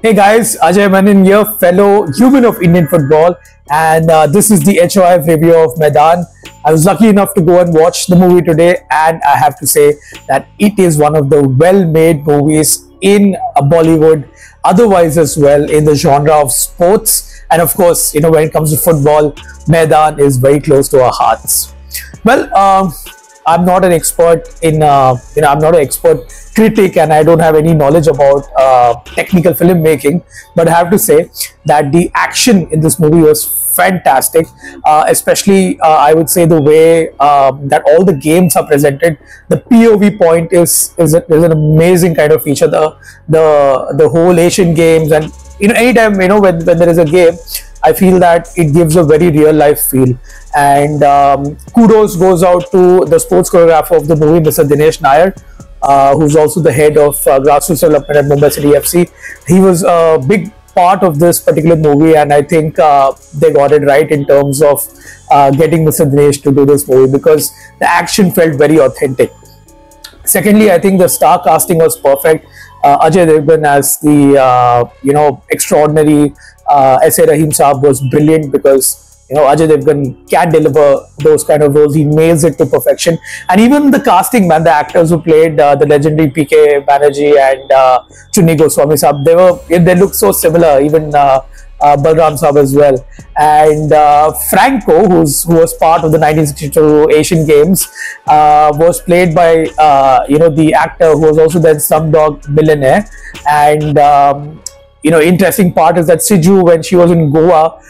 Hey guys, Ajay Devgn here, fellow human of Indian football, and this is the HOF review of Maidaan. I was lucky enough to go and watch the movie today, and I have to say that it is one of the well-made movies in Bollywood, otherwise as well in the genre of sports. And of course, when it comes to football, Maidaan is very close to our hearts. Well, I'm not an expert in, I'm not an expert critic, and I don't have any knowledge about technical filmmaking. But I have to say that the action in this movie was fantastic, especially I would say the way that all the games are presented. The POV point is an amazing kind of feature. The whole Asian games, and anytime when there is a game, I feel that it gives a very real life feel. And kudos goes out to the sports choreographer of the movie, Mr. Dinesh Nair, who's also the head of grassroots development at Mumbai City FC. He was a big part of this particular movie, and I think they got it right in terms of getting Mr. Dinesh to do this movie, because the action felt very authentic. Secondly, I think the star casting was perfect. Ajay Devgn as the extraordinary SA Rahim Saab was brilliant, because Ajay Devgn can deliver those kind of roles. He nails it to perfection. And even the casting, man, the actors who played the legendary PK Banerjee and Chunni Goswami Saab, they look so similar. Even Balram Saab as well. And Franco, who was part of the 1962 Asian Games, was played by the actor who was also then Slumdog Millionaire. And interesting part is that Siju, when she was in Goa,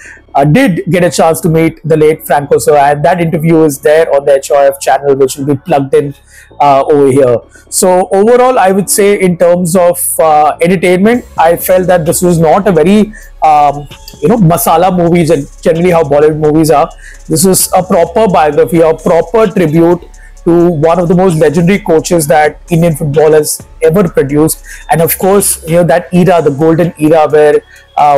did get a chance to meet the late Franco. So, and that interview is there on the HOF channel, which will be plugged in over here. So overall, I would say in terms of entertainment, I felt that this was not a very masala movies, and generally how Bollywood movies are. This was a proper biography, a proper tribute to one of the most legendary coaches that Indian football has ever produced. And of course, that era, the golden era, where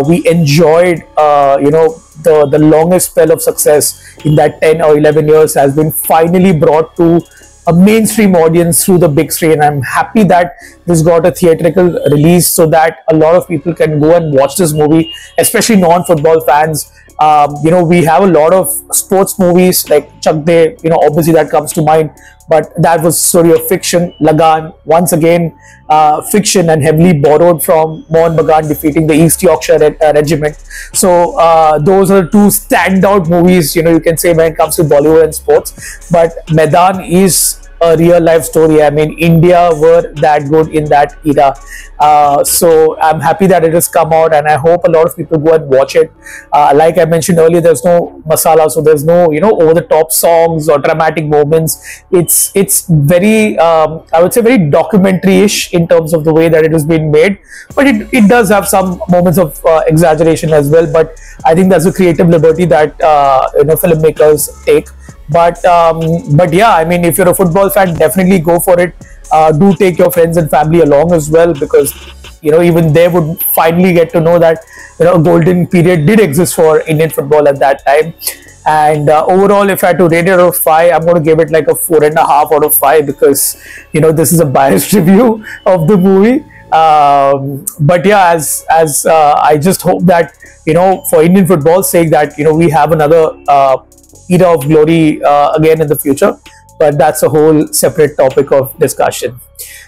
we enjoyed the longest spell of success in that 10 or 11 years, has been finally brought to a mainstream audience through the big screen. I'm happy that this got a theatrical release, so that a lot of people can go and watch this movie, especially non-football fans. We have a lot of sports movies like Chak De, obviously that comes to mind, but that was sort of fiction. Lagan, once again, fiction and heavily borrowed from Mohan Bagan defeating the East Yorkshire Regiment. So those are two standout movies, you can say, when it comes to Bollywood and sports. But Maidaan is a real life story. I mean, India were that good in that era. So I'm happy that it has come out, and I hope a lot of people go and watch it. Like I mentioned earlier, there's no masala, so there's no over the top songs or dramatic moments. It's very I would say very documentary-ish in terms of the way that it has been made, but it does have some moments of exaggeration as well. But I think that's a creative liberty that filmmakers take. But yeah, I mean, if you're a football fan, definitely go for it. Do take your friends and family along as well, because even they would finally get to know that a golden period did exist for Indian football at that time. And overall, if I had to rate it out of 5, I'm going to give it like a 4.5 out of 5, because this is a biased review of the movie. But yeah, as I just hope that for Indian football's sake, that we have another era of glory again in the future. But that's a whole separate topic of discussion.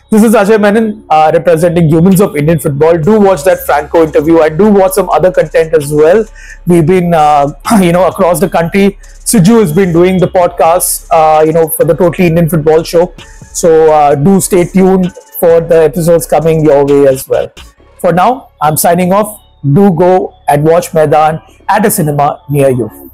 This is Ajay Menon, representing humans of Indian football. Do watch that Franco interview, and do watch some other content as well. We've been across the country. Siju has been doing the podcast for the Totally Indian Football Show. So do stay tuned for the episodes coming your way as well. For now, I'm signing off. Do go and watch Maidaan at a cinema near you.